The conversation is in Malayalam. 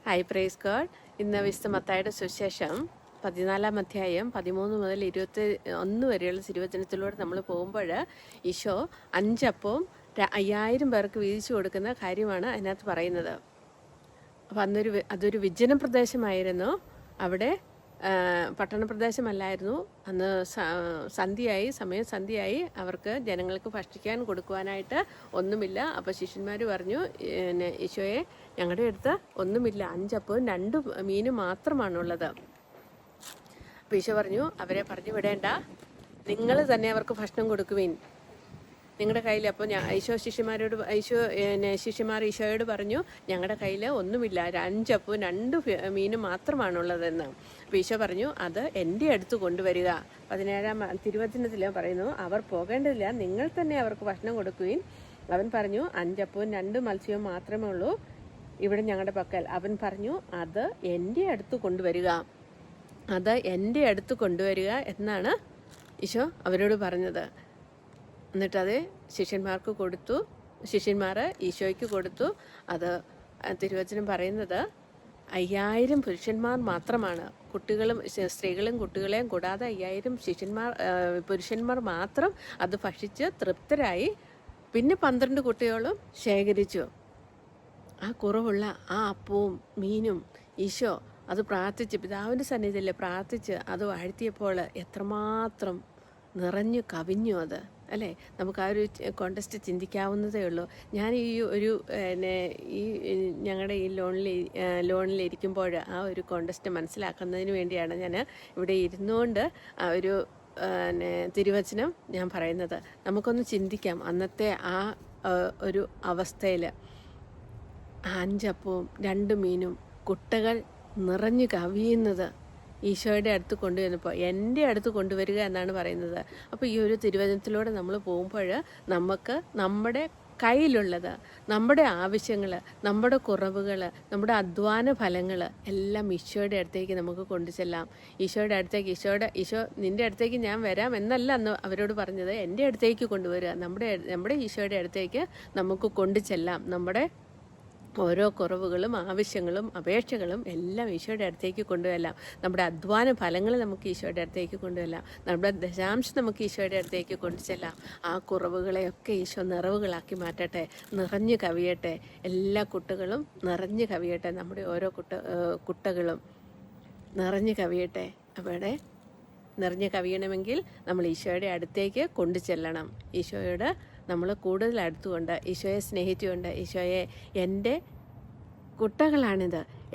Hi praise God. ഇന്ന് വിശുദ്ധ മത്തായിയുടെ സുവിശേഷം 14-ാം അധ്യായം 13 മുതൽ 21 വരെയുള്ള തിരുവചനത്തിലൂടെ നമ്മൾ പോകുമ്പോൾ ഈശോ 5 അപ്പവും 5000 പേർക്ക് വീതിച്ചു കൊടുക്കുന്ന കാര്യമാണ് അതിനകത്ത് പറയുന്നത്. അപ്പം അതൊരു വിജന പ്രദേശമായിരുന്നു. അവിടെ പട്ടണപ്രദേശമല്ലായിരുന്നു. അന്ന് സമയം സന്ധ്യയായി. അവർക്ക് ജനങ്ങൾക്ക് ഭക്ഷിക്കാൻ കൊടുക്കുവാനായിട്ട് ഒന്നുമില്ല. അപ്പോൾ ശിഷ്യന്മാർ പറഞ്ഞു, ഈശോയെ, ഞങ്ങളുടെ അടുത്ത് ഒന്നുമില്ല, 5 അപ്പവും 2 മീനും മാത്രമാണുള്ളത്. അപ്പോൾ ഈശോ പറഞ്ഞു, അവരെ പറഞ്ഞു വിടേണ്ട, നിങ്ങൾ തന്നെ അവർക്ക് ഭക്ഷണം കൊടുക്കുവിൻ. നിങ്ങളുടെ കയ്യിൽ. അപ്പോൾ ശിഷ്യന്മാർ ഈശോയോട് പറഞ്ഞു, ഞങ്ങളുടെ കയ്യിൽ ഒന്നുമില്ല, 5 അപ്പവും 2 മീനും മാത്രമാണുള്ളതെന്ന്. അപ്പോൾ ഈശോ പറഞ്ഞു, അത് എൻ്റെ അടുത്ത് കൊണ്ടുവരിക. 17-ാം തിരുവചനത്തിൽ പറയുന്നു, അവർ പോകേണ്ടതില്ല, നിങ്ങൾ തന്നെ അവർക്ക് ഭക്ഷണം കൊടുക്കുകയും. അവൻ പറഞ്ഞു, 5 അപ്പവും 2 മത്സ്യവും മാത്രമേ ഉള്ളൂ ഇവിടെ ഞങ്ങളുടെ പക്കൽ. അവൻ പറഞ്ഞു, അത് എൻ്റെ അടുത്ത് കൊണ്ടുവരിക. അത് എൻ്റെ അടുത്ത് കൊണ്ടുവരിക എന്നാണ് ഈശോ അവരോട് പറഞ്ഞത്. എന്നിട്ടത് ശിഷ്യന്മാർക്ക് കൊടുത്തു. ശിഷ്യന്മാർ ഈശോയ്ക്ക് കൊടുത്തു. അത് തിരുവചനം പറയുന്നത് 5000 പുരുഷന്മാർ മാത്രമാണ്. കുട്ടികളും സ്ത്രീകളും കുട്ടികളെയും കൂടാതെ 5000 പുരുഷന്മാർ മാത്രം അത് ഭക്ഷിച്ച് തൃപ്തരായി. പിന്നെ 12 കുട്ടികളും ശേഖരിച്ചു. ആ കുറവുള്ള ആ അപ്പവും മീനും ഈശോ അത് പ്രാർത്ഥിച്ച്, പിതാവിൻ്റെ സന്നിധിയിൽ പ്രാർത്ഥിച്ച് അത് വാഴ്ത്തിയപ്പോൾ എത്രമാത്രം നിറഞ്ഞു കവിഞ്ഞു അത്, അല്ലേ? നമുക്ക് ആ ഒരു കോണ്ടസ്റ്റ് ചിന്തിക്കാവുന്നതേ ഉള്ളൂ. ഞാൻ ഞങ്ങളുടെ ഈ ലോണിലിരിക്കുമ്പോൾ ആ ഒരു കോണ്ടസ്റ്റ് മനസ്സിലാക്കുന്നതിന് വേണ്ടിയാണ് ഞാൻ ഇവിടെ ഇരുന്നുകൊണ്ട് ആ ഒരു തിരുവചനം ഞാൻ പറയുന്നത്. നമുക്കൊന്ന് ചിന്തിക്കാം. അന്നത്തെ ആ ഒരു അവസ്ഥയിൽ 5 അപ്പവും 2 മീനും കുട്ടകൾ നിറഞ്ഞു കവിയുന്നത് ഈശോയുടെ അടുത്ത് കൊണ്ടുവന്നപ്പോൾ എൻ്റെ അടുത്ത് കൊണ്ടുവരിക എന്നാണ് പറയുന്നത്. അപ്പോൾ ഈ ഒരു തിരുവചനത്തിലൂടെ നമ്മൾ പോകുമ്പോൾ നമുക്ക് നമ്മുടെ കയ്യിലുള്ളത്, നമ്മുടെ ആവശ്യങ്ങൾ, നമ്മുടെ കുറവുകൾ, നമ്മുടെ അധ്വാന ഫലങ്ങൾ എല്ലാം ഈശോയുടെ അടുത്തേക്ക് നമുക്ക് കൊണ്ടുചെല്ലാം. ഈശോയുടെ അടുത്തേക്ക് ഈശോ നിൻ്റെ അടുത്തേക്ക് ഞാൻ വരാം എന്നല്ല അന്ന് അവരോട് പറഞ്ഞത്, എൻ്റെ അടുത്തേക്ക് കൊണ്ടുവരിക. നമ്മുടെ ഈശോയുടെ അടുത്തേക്ക് നമുക്ക് കൊണ്ടുചെല്ലാം. നമ്മുടെ ഓരോ കുറവുകളും ആവശ്യങ്ങളും അപേക്ഷകളും എല്ലാം ഈശോയുടെ അടുത്തേക്ക് കൊണ്ടുവരാം. നമ്മുടെ അധ്വാന ഫലങ്ങൾ നമുക്ക് ഈശോയുടെ അടുത്തേക്ക് കൊണ്ടുവരാം. നമ്മുടെ ദശാംശം നമുക്ക് ഈശോയുടെ അടുത്തേക്ക് കൊണ്ടുചെല്ലാം. ആ കുറവുകളെയൊക്കെ ഈശോ നിറവുകളാക്കി മാറ്റട്ടെ, നിറഞ്ഞു കവിയട്ടെ. എല്ലാ കുട്ടകളും നിറഞ്ഞു കവിയട്ടെ. നമ്മുടെ ഓരോ കുട്ടകളും നിറഞ്ഞു കവിയട്ടെ. അവിടെ നിറഞ്ഞു കവിയണമെങ്കിൽ നമ്മൾ ഈശോയുടെ അടുത്തേക്ക് കൊണ്ടു ചെല്ലണം. ഈശോയോട് നമ്മൾ കൂടുതൽ അടുത്തുകൊണ്ട്, ഈശോയെ സ്നേഹിച്ചുകൊണ്ട്, ഈശോയെ, എൻ്റെ കുട്ടകളാണിത്,